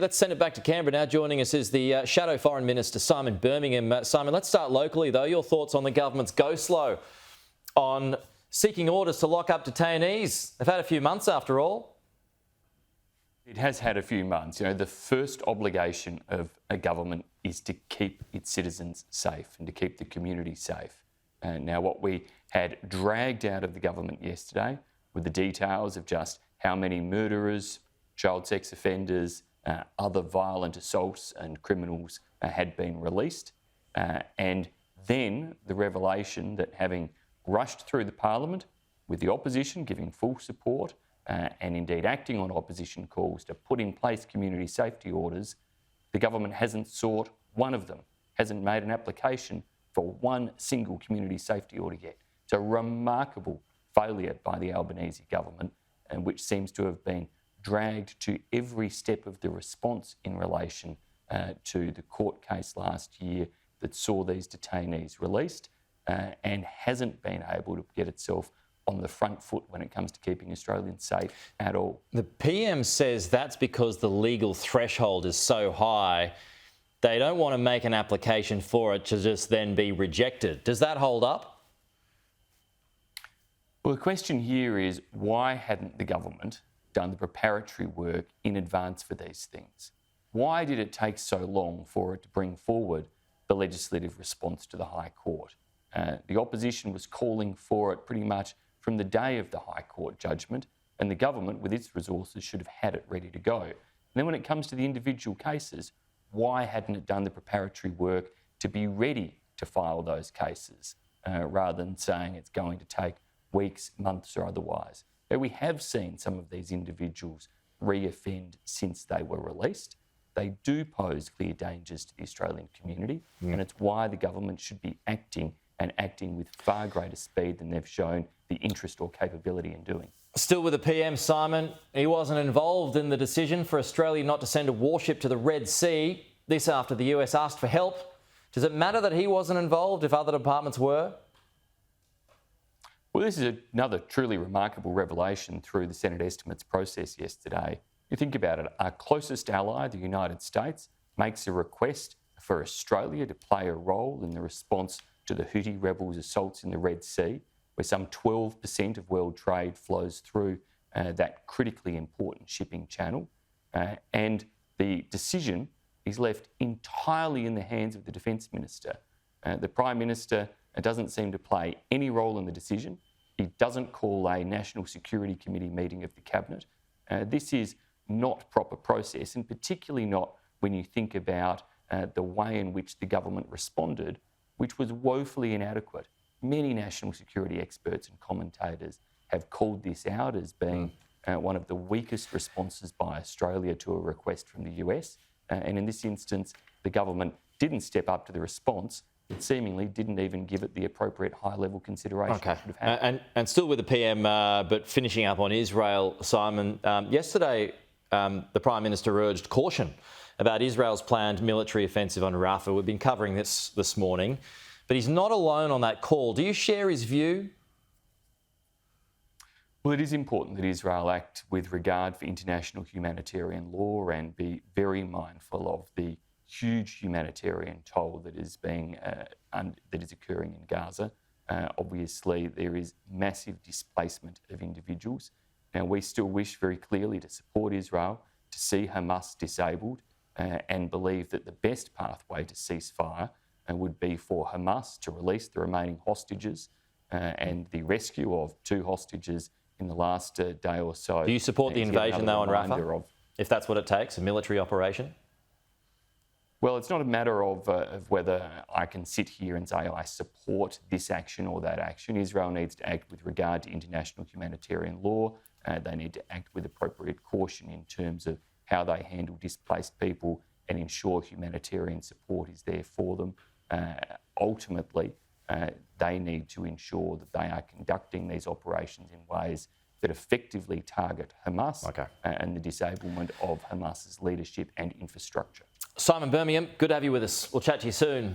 Let's send it back to Canberra now. Joining us is the Shadow Foreign Minister Simon Birmingham. Simon, let's start locally though. Your thoughts on the government's go slow on seeking orders to lock up detainees? They've had a few months after all. It has had a few months. You know, the first obligation of a government is to keep its citizens safe and to keep the community safe. Now, what we had dragged out of the government yesterday were the details of just how many murderers, child sex offenders, other violent assaults and criminals had been released. And then the revelation that having rushed through the parliament with the opposition giving full support and indeed acting on opposition calls to put in place community safety orders, the government hasn't sought one of them, hasn't made an application for one single community safety order yet. It's a remarkable failure by the Albanese government, which seems to have been dragged to every step of the response in relation to the court case last year that saw these detainees released and hasn't been able to get itself on the front foot when it comes to keeping Australians safe at all. The PM says that's because the legal threshold is so high, they don't want to make an application for it to just then be rejected. Does that hold up? Well, the question here is why hadn't the government done the preparatory work in advance for these things? Why did it take so long for it to bring forward the legislative response to the High Court? The opposition was calling for it pretty much from the day of the High Court judgment, and the government, with its resources, should have had it ready to go. And then when it comes to the individual cases, why hadn't it done the preparatory work to be ready to file those cases, rather than saying it's going to take weeks, months or otherwise? We have seen some of these individuals re-offend since they were released. They do pose clear dangers to the Australian community, and it's why the government should be acting and acting with far greater speed than they've shown the interest or capability in doing. Still with the PM, Simon, he wasn't involved in the decision for Australia not to send a warship to the Red Sea. This after the US asked for help. Does it matter that he wasn't involved if other departments were? Well, this is another truly remarkable revelation through the Senate estimates process yesterday. You think about it, our closest ally, the United States, makes a request for Australia to play a role in the response to the Houthi rebels' assaults in the Red Sea, where some 12% of world trade flows through that critically important shipping channel. And the decision is left entirely in the hands of the Defence Minister. The Prime Minister doesn't seem to play any role in the decision. He doesn't call a National Security Committee meeting of the Cabinet. This is not proper process, and particularly not when you think about the way in which the government responded, which was woefully inadequate. Many national security experts and commentators have called this out as being one of the weakest responses by Australia to a request from the US. And in this instance, the government didn't step up to the response. It seemingly didn't even give it the appropriate high-level consideration it should have had. And still with the PM, but finishing up on Israel, Simon, yesterday the Prime Minister urged caution about Israel's planned military offensive on Rafah. We've been covering this morning, but he's not alone on that call. Do you share his view? Well, it is important that Israel act with regard for international humanitarian law and be very mindful of the huge humanitarian toll that is occurring in Gaza. Obviously, there is massive displacement of individuals. Now, we still wish very clearly to support Israel, to see Hamas disabled, and believe that the best pathway to ceasefire would be for Hamas to release the remaining hostages and the rescue of 2 hostages in the last day or so. Do you support the invasion, though, on Rafah, if that's what it takes, a military operation? Well, it's not a matter of whether I can sit here and say I support this action or that action. Israel needs to act with regard to international humanitarian law. They need to act with appropriate caution in terms of how they handle displaced people and ensure humanitarian support is there for them. Ultimately, they need to ensure that they are conducting these operations in ways that effectively target Hamas and the disablement of Hamas's leadership and infrastructure. Simon Birmingham, good to have you with us. We'll chat to you soon.